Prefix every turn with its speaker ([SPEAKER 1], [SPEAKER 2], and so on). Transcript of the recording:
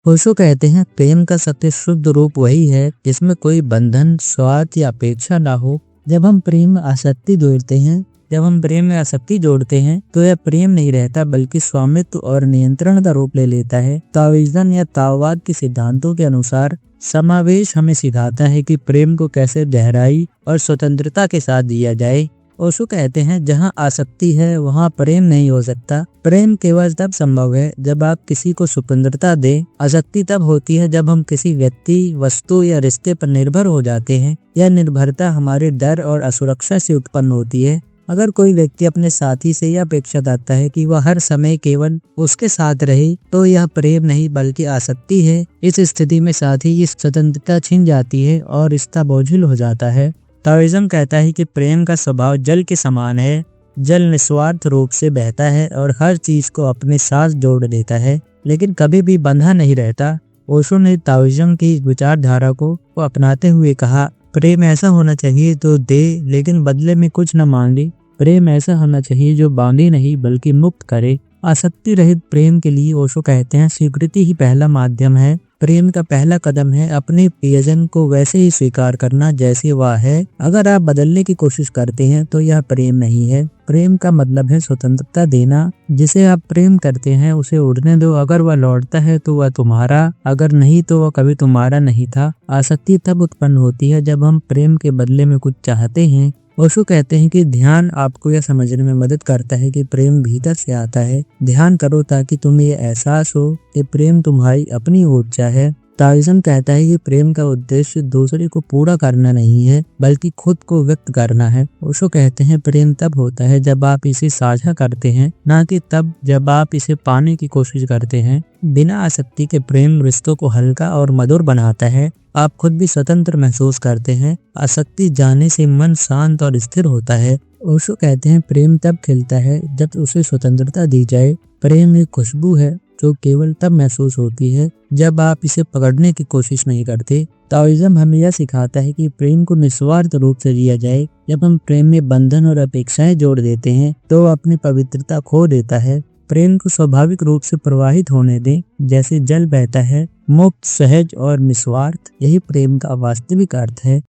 [SPEAKER 1] ओशो कहते हैं प्रेम का सबसे शुद्ध रूप वही है जिसमें कोई बंधन, स्वार्थ या अपेक्षा ना हो। जब हम प्रेम में आसक्ति जोड़ते हैं तो यह प्रेम नहीं रहता बल्कि स्वामित्व और नियंत्रण का रूप ले लेता है। ताओइज्म या ताओवाद के सिद्धांतों के अनुसार समावेश हमें सिखाता है कि प्रेम को कैसे गहराई और स्वतंत्रता के साथ दिया जाए। ओशो कहते हैं जहाँ आसक्ति है वहाँ प्रेम नहीं हो सकता। प्रेम केवल तब संभव है जब आप किसी को स्वतंत्रता दें। आसक्ति तब होती है जब हम किसी व्यक्ति, वस्तु या रिश्ते पर निर्भर हो जाते हैं। यह निर्भरता हमारे डर और असुरक्षा से उत्पन्न होती है। अगर कोई व्यक्ति अपने साथी से यह अपेक्षा करता है कि वह हर समय केवल उसके साथ रहे तो यह प्रेम नहीं बल्कि आसक्ति है। इस स्थिति में साथी की स्वतंत्रता छिन जाती है और रिश्ता बोझिल हो जाता है। ताओइज्म कहता है कि प्रेम का स्वभाव जल के समान है। जल निस्वार्थ रूप से बहता है और हर चीज को अपने साथ जोड़ देता है, लेकिन कभी भी बंधा नहीं रहता। ओशो ने ताओइज्म की विचारधारा को अपनाते हुए कहा, प्रेम ऐसा होना चाहिए तो दे लेकिन बदले में कुछ न मांगे। प्रेम ऐसा होना चाहिए जो बांधे नहीं बल्कि मुक्त करे। आसक्ति रहित प्रेम के लिए ओशो कहते हैं स्वीकृति ही पहला माध्यम है। प्रेम का पहला कदम है अपने प्रियजन को वैसे ही स्वीकार करना जैसे वह है। अगर आप बदलने की कोशिश करते हैं तो यह प्रेम नहीं है। प्रेम का मतलब है स्वतंत्रता देना। जिसे आप प्रेम करते हैं उसे उड़ने दो। अगर वह लौटता है तो वह तुम्हारा, अगर नहीं तो वह कभी तुम्हारा नहीं था। आसक्ति तब उत्पन्न होती है जब हम प्रेम के बदले में कुछ चाहते हैं। ओशो कहते हैं कि ध्यान आपको यह समझने में मदद करता है कि प्रेम भीतर से आता है। ध्यान करो ताकि तुम्हें यह एहसास हो कि प्रेम तुम्हारी अपनी ऊर्जा है। ताओइज्म कहता है कि प्रेम का उद्देश्य दूसरे को पूरा करना नहीं है बल्कि खुद को व्यक्त करना है। ओशो कहते हैं प्रेम तब होता है जब आप इसे साझा करते हैं, ना कि तब जब आप इसे पाने की कोशिश करते हैं। बिना आसक्ति के प्रेम रिश्तों को हल्का और मधुर बनाता है। आप खुद भी स्वतंत्र महसूस करते हैं। आसक्ति जाने से मन शांत और स्थिर होता है। ओशो कहते हैं प्रेम तब खिलता है जब उसे स्वतंत्रता दी जाए। प्रेम एक खुशबू है जो केवल तब महसूस होती है जब आप इसे पकड़ने की कोशिश नहीं करते। ताओइज्म हमें यह सिखाता है कि प्रेम को निस्वार्थ रूप से जिया जाए। जब हम प्रेम में बंधन और अपेक्षाएं जोड़ देते हैं तो वह अपनी पवित्रता खो देता है। प्रेम को स्वाभाविक रूप से प्रवाहित होने दें, जैसे जल बहता है, मुक्त, सहज और निस्वार्थ। यही प्रेम का वास्तविक अर्थ है।